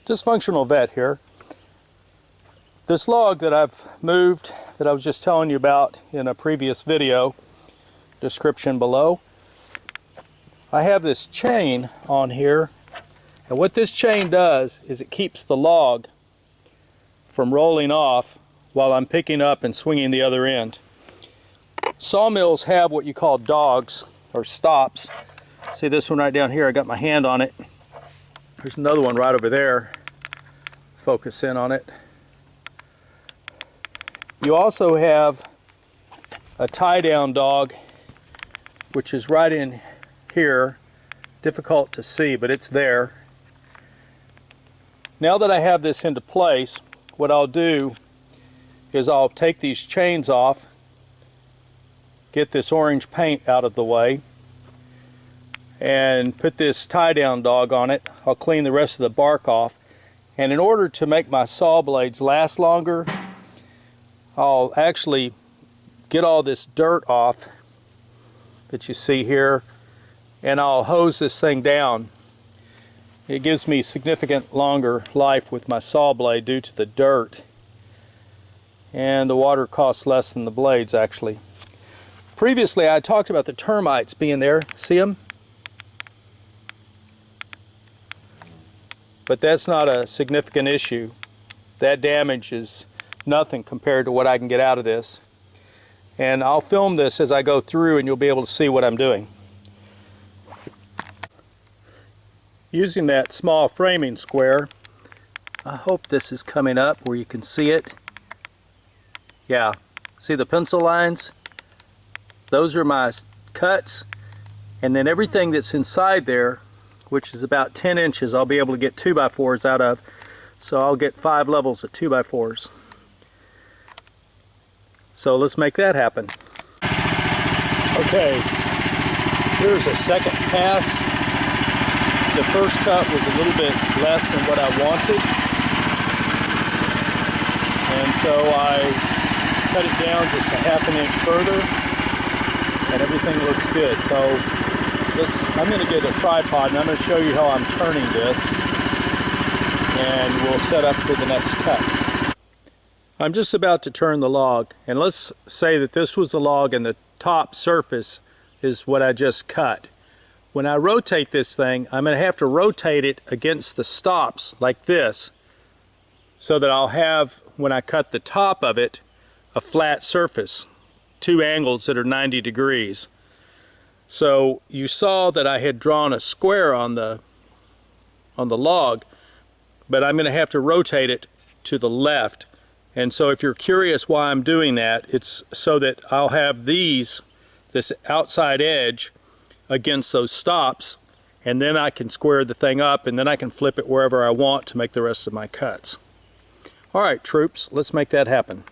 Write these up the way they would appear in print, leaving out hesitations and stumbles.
Dysfunctional vet here. This log that I've moved, that I was just telling you about in a previous video, description below, I have this chain on here, and what this chain does is it keeps the log from rolling off while I'm picking up and swinging the other end. Sawmills have what you call dogs, or stops. See this one right down here, I got my hand on it. There's another one right over there. Focus in on it. You also have a tie-down dog, which is right in here. Difficult to see, but it's there. Now that I have this into place, what I'll do is I'll take these chains off, get this orange paint out of the way, and put this tie-down dog on it. I'll clean the rest of the bark off, and in order to make my saw blades last longer, I'll actually get all this dirt off that you see here, and I'll hose this thing down. It gives me significant longer life with my saw blade due to the dirt, and the water costs less than the blades actually. Previously I talked about the termites being there. See them? But that's not a significant issue. That damage is nothing compared to what I can get out of this. And I'll film this as I go through and you'll be able to see what I'm doing. Using that small framing square, I hope this is coming up where you can see it. Yeah, see the pencil lines? Those are my cuts, and then everything that's inside there, which is about 10 inches, I'll be able to get 2x4s out of. So I'll get 5 levels of 2x4s. So let's make that happen. Okay, here's a second pass. The first cut was a little bit less than what I wanted, and so I cut it down just a ½ inch further, and everything looks good. So I'm going to get a tripod and I'm going to show you how I'm turning this, and we'll set up for the next cut. I'm just about to turn the log, and let's say that this was the log and the top surface is what I just cut. When I rotate this thing, I'm going to have to rotate it against the stops like this, so that I'll have, when I cut the top of it, a flat surface, 2 angles that are 90 degrees. So you saw that I had drawn a square on the log, but I'm going to have to rotate it to the left. And so if you're curious why I'm doing that, it's so that I'll have this outside edge against those stops, and then I can square the thing up, and then I can flip it wherever I want to make the rest of my cuts. All right, troops, let's make that happen.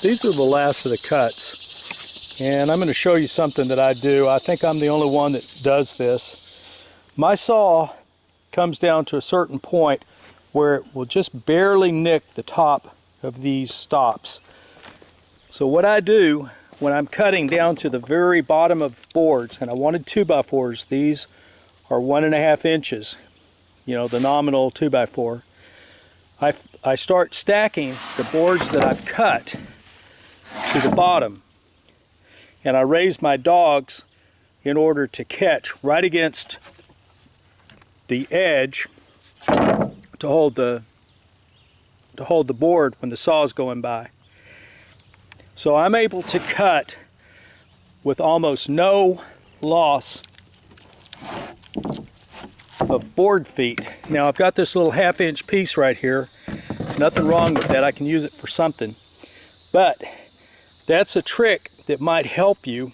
these are the last of the cuts. And I'm going to show you something that I do. I think I'm the only one that does this. My saw comes down to a certain point where it will just barely nick the top of these stops. So what I do when I'm cutting down to the very bottom of boards, and I wanted 2x4s, these are 1.5 inches, you know, the nominal 2x4. I start stacking the boards that I've cut to the bottom, and I raise my dogs in order to catch right against the edge to hold the board when the saw is going by. So I'm able to cut with almost no loss of board feet. Now I've got this little 1/2 inch piece right here. Nothing wrong with that. I can use it for something. But that's a trick that might help you,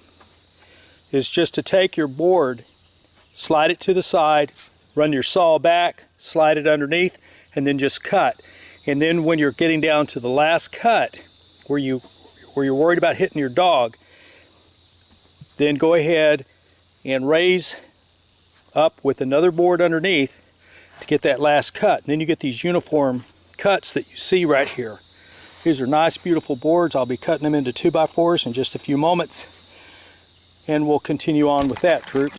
is just to take your board, slide it to the side, run your saw back, slide it underneath, and then just cut. And then when you're getting down to the last cut, where you're worried about hitting your dog, then go ahead and raise up with another board underneath to get that last cut. And then you get these uniform cuts that you see right here. These are nice, beautiful boards. I'll be cutting them into 2x4s in just a few moments, and we'll continue on with that, troops.